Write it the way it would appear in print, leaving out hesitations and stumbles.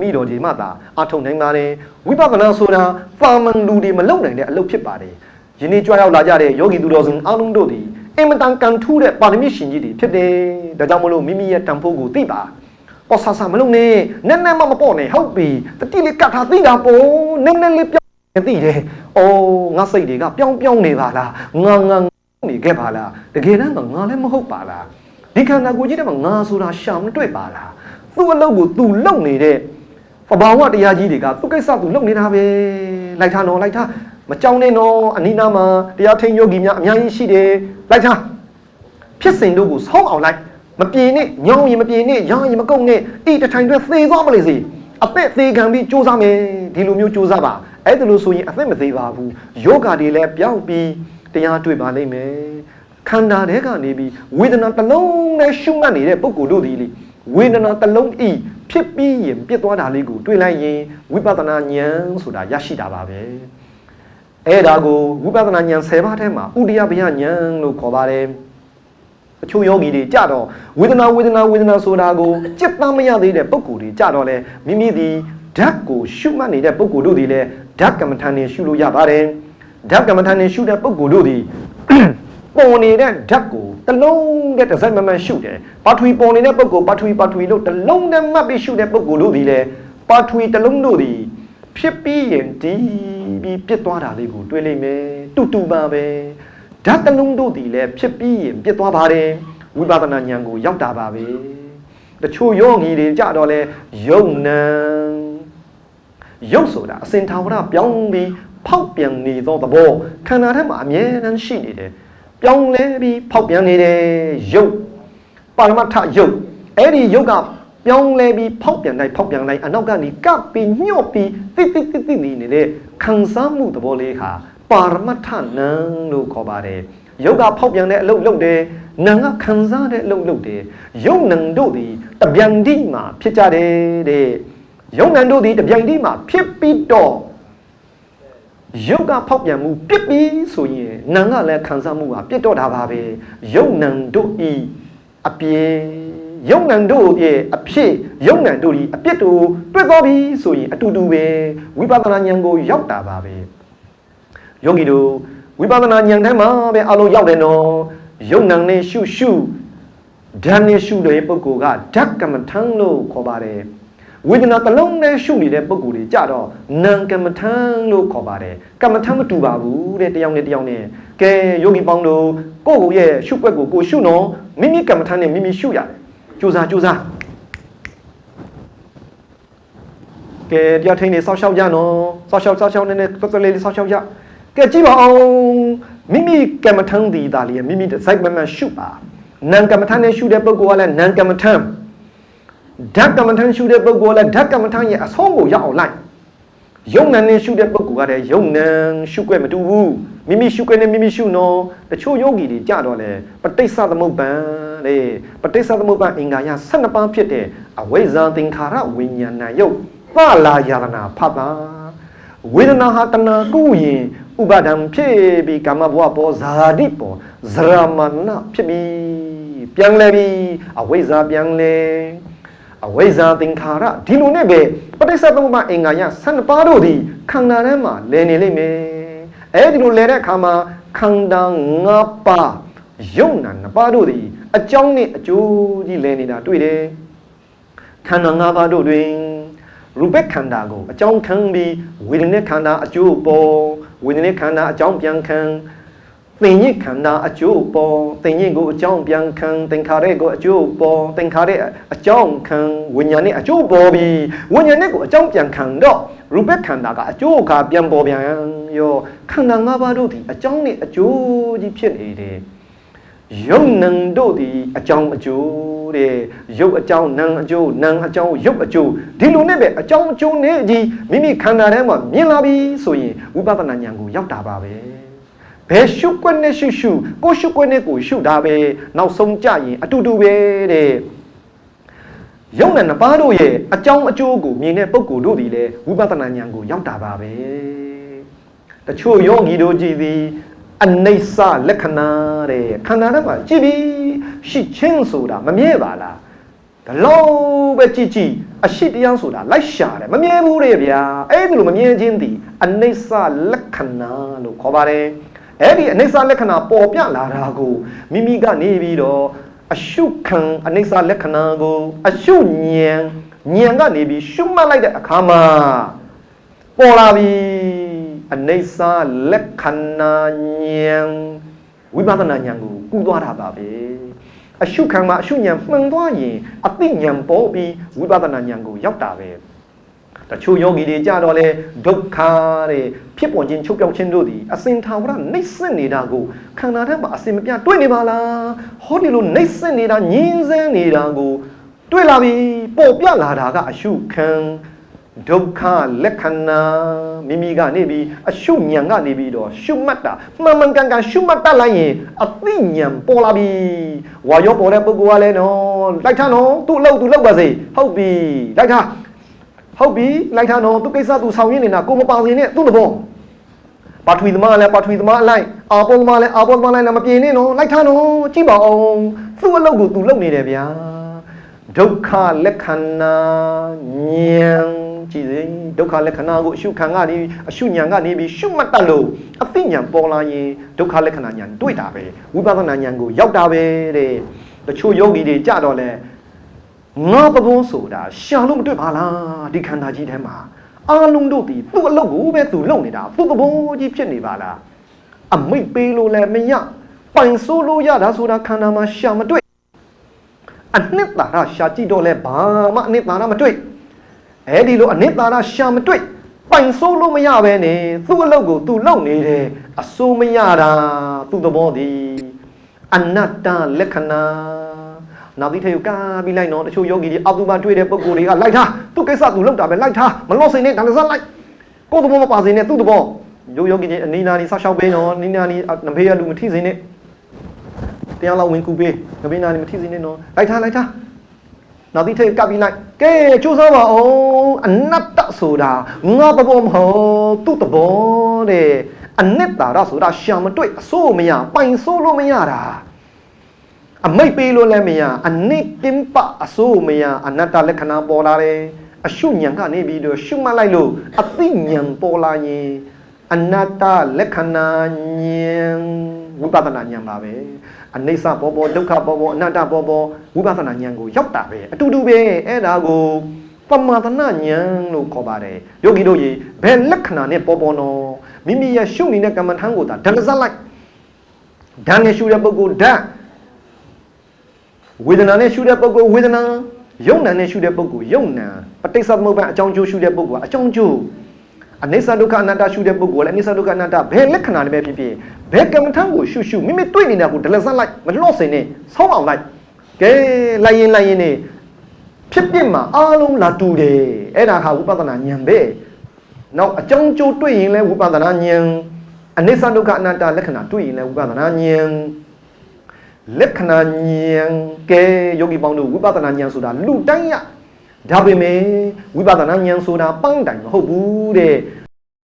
မိတော်ကြီးမှသာအထုံနိုင်ပါတယ်ဝိပဿနာဆိုတာပါမန်လူတွေမလုံနိုင်တဲ့အလုပ်ဖြစ်ပါတယ်ယနေ့ကြွရောက်လာကြတဲ့ယောဂီသူတော်စင်အားလုံးတို့သည်အင်မတန်ကန်ထူးတဲ့ပါရမီရှင်ကြီးတွေဖြစ်တယ်ဒါကြောင့်မလို့မိမိရဲ့တန်ဖိုးကိုသိပါပေါ်ဆာဆာမလုံနဲ့နက်နက်မပေါ့နဲ့ဟုတ်ပြီတတိလေးကတ်ထားသိတာပေါ့နက်နက်လေးပြောင်းသိတယ်အော်ငါစိတ်တွေကပြောင်းနေပါလားငါနေခဲ့ပါလားတကယ်တမ်းကငါလည်းမဟုတ်ပါလားဒီခန္ဓာကိုယ်ကြီးထဲမှာငါဆိုတာရှာမတွေ့ပါလားသူ့အလုပ်ကိုသူလုံနေတဲ့ပဘာဝတရားကြီးတွေကသူ့ကိစ္စသူလုပ်နေတာပဲလိုက်ထားနော်လိုက်ထားမကြောက်နဲ့နော်အနိနာမှာတရားထိန်ယောဂီများအများကြီးရှိတယ်လိုက်ထားဖြစ်စဉ်တို့ကိုဆောင်းအောင်လိုက်မပြေနဲ့ညောင်းရင်မပြေနဲ့ရောင်းရင်မကုန်နဲ့အေးတထိုင်တွဲသေသွားမလို့စီအသက်သေးခံပြီးစူးစမ်းမယ်ဒီလိုမျိုးစူးစမ်းပါအဲ့ဒါလို့ဆိုရင်အသက်မသေးပါဘူးယောဂတွေလည်းပြောင်းပြီးတရားတွေ့ပါလိမ့်မယ်ခန္ဓာထဲကနေပြီးဝေဒနာတစ်လုံးနဲ့ရှုမှတ်နေတဲ့ပုဂ္ဂိုလ်တို့ဒီလေဝေဒနာတစ်လုံးဤဖြစ်ပြီးရင်ပြစ်သွားတာလေးကိုတွေ့လိုက်ရင်ဝိပဿနာဉာဏ်ဆိုတာရရှိတာပါပဲအဲ့ဒါကိုဝိပဿနာဉာဏ်10ပါးထဲမှာဥဒိယဘယဉာဏ်လို့ခေါ်ပါတယ်အချို့ယောဂီတွေကြတော့ဝေဒနာဆိုတာကိုအကျဉ်းသားမရသေးတဲ့ပုဂ္ဂိုလ်တွေကြတော့လေမိမိဒီဓာတ်ကိုရှုမှတ်နေတဲ့ပုဂ္ဂိုလ်တို့ဒီလေဓာတ်ကမ္မထာနဲ့ရှုလို့ရပါတယ်ဓာတ်ကမ္မထာနဲ့ရှုတဲ့ပုဂ္ဂိုလ်တို့ဒီပေါ်နေတဲ့ဓာတ်ကိုတစ်လုံးနဲ့တစ်စက်မမှန်ရှုတယ်ပါထွီပေါ်နေတဲ့ပုဂ္ဂိုလ်ပါထွီလို့တစ်လုံးနဲ့မှတ်ပြီးရှုတဲ့ပုဂ္ဂိုလ်တို့ဒီလေပါထွီတစ်လုံးတို့ဒီဖြစ်ပြီးရင်ဒီပြီးပြစ်သွားတာလေးကိုတွေးလိုက်မယ်တူပါပဲဓာတ်တစ်လုံးတို့ဒီလေဖြစ်ပြီးရင်ပြစ်သွားပါတယ်ဝိပဿနာဉာဏ်ကိုရောက်တာပါပဲတချို့ယောဂီတွေကြတော့လေယုံနံရုပ်ဆိုတာအစင်ထာဝရပြောင်းပြီးဖောက်ပြန်နေသောသဘောခန္ဓာထဲမှာအမြဲတမ်းရှိနေတယ်ပြောင်းလဲပြီးဖောက်ပြန်နေတယ်ရုပ်ပါရမတ္ထရုပ်အဲ့ဒီရုပ်ကပြောင်းလဲပြီးဖောက်ပြန်လိုက်အနောက်ကနေကပ်ပြီးညှော့ပြီးတိနေတဲ့ခံစားမှုသဘောလေးဟာပါရမတ္ထနံလို့ခေါ်ပါတယ်ရုပ်ကဖောက်ပြန်တဲ့အလုပ်လုပ်တယ်နာကခံစားတဲ့အလုပ်လုပ်တယ်ရုပ်နံတို့သည်တပြိုင်တည်းမှာဖြစ်ကြတယ်တဲ့ရုပ်နံတို့သည်တပြိုင်တည်းမှာဖြစ်ပြီးတော့ရုပ်ကဖောက်ပြန်မှုပြစ်ပြီးဆိုရင်နာကလည်းခံစားမှုကပြစ်တော့တာပါပဲရုပ်နံတို့ဤအပြေရုပ်နံတို့ရဲ့အဖြစ်ရုပ်နံတို့ဤအပြစ်တို့တွေ့သွားပြီဆိုရင်အတူတူပဲဝိပဿနာဉာဏ်ကိုရောက်တာပါပဲယောဂီတို့ဝိပဿနာဉာဏ်ထဲမှာပဲအလုံးရောက်တယ်နော်ရုပ်နံနဲ့ရှုဓာတ်နဲ့ရှုတဲ့ပုဂ္ဂိုလ်ကဓာတ်ကမ္မထံလို့ခေါ်ပါတယ်ဝေဒနာတစ်လုံးနဲ့ရှုနေတဲ့ပုဂ္ဂိုလ်တွေကြတော့နာမ်ကမ္မထံလို့ခေါ်ပါတယ်ကမ္မထံမတူပါဘူးတဲ့တယောက်နဲ့ကဲယောဂီပေါင်းတို့ကိုယ့်ကိုယ်ရဲ့ရှုွက်ကိုကိုရှုနော်မိမိကမ္မထံနဲ့မိမိရှုရတယ်ကြိုးစားကဲတရားထိန်နေဆောက်ရှောက်ကြနော်ဆောက်ရှောက်နေတော်တော်လေးဆောက်ရှောက်ကြကဲကြည့်ပါအောင်မိမိကမ္မထံဒီသားလေးမိမိစိုက်မှရှုပါနာမ်ကမ္မထံနဲ့ရှုတဲ့ပုဂ္ဂိုလ်ကလည်းနာမ်ကမ္မထံဓာတ်ကမ္မထံရှုတဲ့ပုဂ္ဂိုလ်လည်းဓာတ်ကမ္မထံရဲ့အဆုံးကိုရောက်အောင်လိုက်ယုံနံနဲ့ရှုတဲ့ပုဂ္ဂိုလ်ကလည်းယုံနံရှုွက်မတူဘူးမိမိရှုွက်နဲ့မိမိရှုနော်တချို့ယောဂီတွေကြတော့လေပဋိစ္စသမုပ္ပံတဲ့ပဋိစ္စသမုပ္ပံအင်္ဂါရ12ပါးဖြစ်တဲ့အဝိဇ္ဇာသင်္ခါရဝိညာဏယုတ်သလာယတနာဖတ်တာဝေဒနာဟာတဏှာကုရင်ဥပါဒံဖြစ်ပြီးကာမဘဝပေါ်ဇာတိပေါ်ဇရမဏဖြစ်ပြီးပြန်လဲပြီးအဝိဇ္ဇာပြန်လဲအဝိဇ္ဇာသင်္ခါရဒီလိုနဲ့ပဲပဋိစ္စသမုပ္ပါအင်္ဂါရ12ပါးတို့ဒီခန္ဓာထဲမှာလည်နေလိမ့်မယ်အဲဒီလိုလည်တဲ့အခါမှာခန္ဓာ5ပါးယုံနာ2ပါးတို့ဒီအကြောင်းနဲ့အကျိုးကြီးလည်နေတာတွေ့တယ်ခန္ဓာ5ပါးတို့တွင်ရူပခန္ဓာကိုအကြောင်းခံပြီးဝေဒနာခန္ဓာအကျိုးပေါ်ဝေဒနာခန္ဓာအကြောင်းပြန်ခံသင်္ညစ်ခန္ဓာအကျိုးပေါ်သင်္ညစ်ကိုအကြောင်းပြန်ခံသင်္ခါရကိုအကျိုးပေါ်သင်္ခါရအကြောင်းခံဝိညာဉ်နဲ့အကျိုးပေါ်ပြီးဝိညာဉ်နဲ့ကိုအကြောင်းပြန်ခံတော့ရူပခန္ဓာကအကျိုးကပြန်ပေါ်ပြန်ရောခန္ဓာ၅ပါးတို့ဒီအကြောင်းနဲ့အကျိုးကြီးဖြစ်နေတယ်ယုံနံတို့ဒီအကြောင်းအကျိုးတဲ့ယုတ်အကြောင်းနံအကျိုးနံအကြောင်းယုတ်အကျိုးဒီလိုနဲ့ပဲအကြောင်းအကျိုးနဲ့ကြီးမိမိခန္ဓာထဲမှာမြင်လာပြီဆိုရင်ဝိပဿနာဉာဏ်ကိုရောက်တာပါပဲဘယ်ရှုွက်နဲ့ရှုကိုရှုွက်နဲ့ကိုရှုတာပဲနောက်ဆုံးကြရင်အတူတူပဲတဲ့ယုံနဲ့2ပါးတို့ရဲ့အကြောင်းအကျိုးကိုမြင်တဲ့ပုဂ္ဂိုလ်တို့ဒီလေဝိပဿနာဉာဏ်ကိုရောက်တာပါပဲတချို့ယောဂီတို့ကြည်သည်အနိစ္စလက္ခဏာတဲ့ခန္ဓာထဲမှာကြည့်ပြီးရှိချင်းဆိုတာမမြဲပါလားဒါ လောပဲကြည့်ကြည့်အရှိတရားဆိုတာလိုက်ရှာတယ်မမြဲဘူးတဲ့ဗျာအဲ့ဒီလိုမမြဲခြင်းသည်အနိစ္စလက္ခဏာလို့ခေါ်ပါတယ်အဲ့ဒီအနိစ္စလက္ခဏာပေါ်ပြလာတာကိုမိမိကနေပြီးတော့အရှုခံအနိစ္စလက္ခဏာကိုအရှုဉာဏ်ကနေပြီးရှုမှတ်လိုက်တဲ့အခါမှာပေါ်လာပြီအနိစ္စလက္ခဏာဉာဏ်ဝိပဿနာဉာဏ်ကိုကူးသွားတာပါပဲအရှုခံမှာအရှုဉာဏ်မှန်သွားရင်အသိဉာဏ်ပေါ်ပြီးဝိပဿနာဉာဏ်ကိုရောက်တာပဲတချို့ယောဂီတွေကြတော့လေဒုက္ခတဲ့ဖြစ်ပေါ်ခြင်းချုပ်ပြောက်ခြင်းတို့သည်အစင်ထာဝရနှိမ့်ဆက်နေတာကိုခန္ဓာထဲမှာအစင်မပြတွေ့နေပါလားဟောဒီလိုနှိမ့်ဆက်နေတာညင်းဆဲနေတာကိုတွေ့လာပြီပေါ်ပြလာတာကအရှုခံဒုက္ခလက္ခဏာမိမိကနေပြီးအရှုဉာဏ်ကနေပြီးတော့ရှုမှတ်တာမှန်မှန်ကန်ကန်ရှုမှတ်တတ်လိုက်ရင်အသိဉာဏ်ပေါ်လာပြီဝါရောပေါ်တဲ့ပုဂ္ဂိုလ်ကလည်းနော်လိုက်ထားနော်သူ့အလုပ်သူလုပ်ပါစေဟုတ်ပြီလိုက်ထားဟုတ်ပြီလိုက်ထားနော်သူကိစ္စသူဆောင်ရင်းနေတာကိုမပါစင်နဲ့သူ့တဘောပါထွေသမားလည်းပါထွေသမားအလိုက်အာပေါ်သမားလည်းအာပေါ်သမားလိုက်လည်းမပြေနဲ့နော်လိုက်ထားနော်ကြည့်ပါအောင်သူ့အလုပ်ကိုသူလုပ်နေတယ်ဗျာဒုက္ခလက္ခဏာဉာဏ်ကြည့်စေဒုက္ခလက္ခဏာကိုအရှုခံကနေအရှုဉာဏ်ကနေပြီးရှုမှတ်တတ်လို့အသိဉာဏ်ပေါ်လာရင်ဒုက္ခလက္ခဏာဉာဏ်တွေ့တာပဲဝိပဿနာဉာဏ်ကိုရောက်တာပဲတဲ့တချို့ယောဂီတွေကြတော့လဲငါပဘုံးဆိုတာရှာလို့မတွေ့ပါလားဒီခန္ဓာကြီးထဲမှာအာလုံးတို့ဒီသူ့အလုပ်ကိုပဲသူလုပ်နေတာသူ့ပဘုံးကြီးဖြစ်နေပါလားအမိတ်ပေးလို့လည်းမရပိုင်ဆိုးလို့ရတာဆိုတာခန္ဓာမှာရှာမတွေ့အနှစ်သာရရှာကြည့်တော့လဲဘာမှအနှစ်သာရမတွေ့အဲ့ဒီလိုအနှစ်သာရရှာမတွေ့ပိုင်ဆိုးလို့မရပဲနဲ့သူ့အလုပ်ကိုသူလုပ်နေတယ်အဆိုးမရတာသူ့သဘောသည်အနတ္တလက္ခဏာနောက်ပြီးထေကားပြီးလိုက်တော့တချို့ယောဂီတွေအောက်သူမှတွေ့တဲ့ပုံကိုယ်တွေကလိုက်ထားသူ့ကိစ္စသူလုပ်တာပဲလိုက်ထားမလို့စိန်နဲ့ဒါလည်းစလိုက်ကိုယ်သဘောမပါစိန်နဲ့သူ့သဘောယောဂီတွေအနီးနားနေဆောက်ရှောက်ပေးနော်နီးနားနေနဘေးရလူမထိစိန်နဲ့တရားလောက်ဝင်ကူပေးနဘေးနားနေမထိစိန်နဲ့နော်လိုက်ထားနောက်ပြီးထေကပ်ပြီးလိုက်ကဲစူးစမ်းပါအောင်အနတ္တဆိုတာငါသဘောမဟုတ်သူ့သဘောတဲ့အနှစ်သာရဆိုတာရှာမတွေ့အဆိုးမရပိုင်ဆိုးလို့မရတာအမိတ်ပေးလို့လည်းမရအနိကင်းပအဆိုးမရအနတ္တလက္ခဏာပေါ်လာတယ်အရှုဉဏ်ကနေပြီးတော့ရှုမှတ်လိုက်လို့အသိဉဏ်ပေါ်လာရင်အနတ္တလက္ခဏာဉာဏ်ဝိပဿနာဉာဏ်ပါပဲအနိစ္စပေါ်ပေါ်ဒုက္ခပေါ်ပေါ်အနတ္တပေါ်ပေါ်ဝိပဿနာဉာဏ်ကိုရောက်တာပဲအတူတူပဲအဲ့ဒါကိုပမာဒနာဉာဏ်လို့ခေါ်ပါတယ်ယောဂီတို့ရေဘယ်လက္ခဏာနဲ့ပေါ်ပေါ်နော်မိမိရဲ့ရှုနေတဲ့ကမ္မထံကိုဒါဓာတ်စလိုက်ဓာတ်နဲ့ရှုတဲ့ပုဂ္ဂိုလ်ဓာတ်ဝေဒနာနဲ့ရှုတဲ့ပုဂ္ဂိုလ်ဝေဒနာယုံနာနဲ့ရှုတဲ့ပုဂ္ဂိုလ်ယုံနာပဋိစ္စသမုပ္ပါအကြောင်းကျိုးရှုတဲ့ပုဂ္ဂိုလ်အကြောင်းကျိုးအနိစ္စဒုက္ခအနတ္တရှုတဲ့ပုဂ္ဂိုလ်လည်းအနိစ္စဒုက္ခအနတ္တဘယ်လက္ခဏာနဲ့ပဲဖြစ်ဖြစ်ဘယ်ကမ္မထံကိုရှုမိမိတွေ့နေတာကိုဒလစလိုက်မလွတ်စင်နဲ့ဆောင်းအောင်လိုက်ကဲလိုက်ရင်နေဖြစ်ပြမှာအားလုံးလာတူတယ်အဲ့ဒါဟာဝိပဿနာဉာဏ်ပဲနောက်အကြောင်းကျိုးတွေ့ရင်လည်းဝိပဿနာဉာဏ်အနိစ္စဒုက္ခအနတ္တလက္ခဏာတွေ့ရင်လည်းဝိပဿနာဉာဏ်လက္ခဏာဉာဏ်ကဲယောဂီပေါင်းတို့ဝိပဿနာဉာဏ်ဆိုတာလူတိုင်းရဒါပေမဲ့ဝိပဿနာဉာဏ်ဆိုတာပန်းတိုင်မဟုတ်ဘူးတဲ့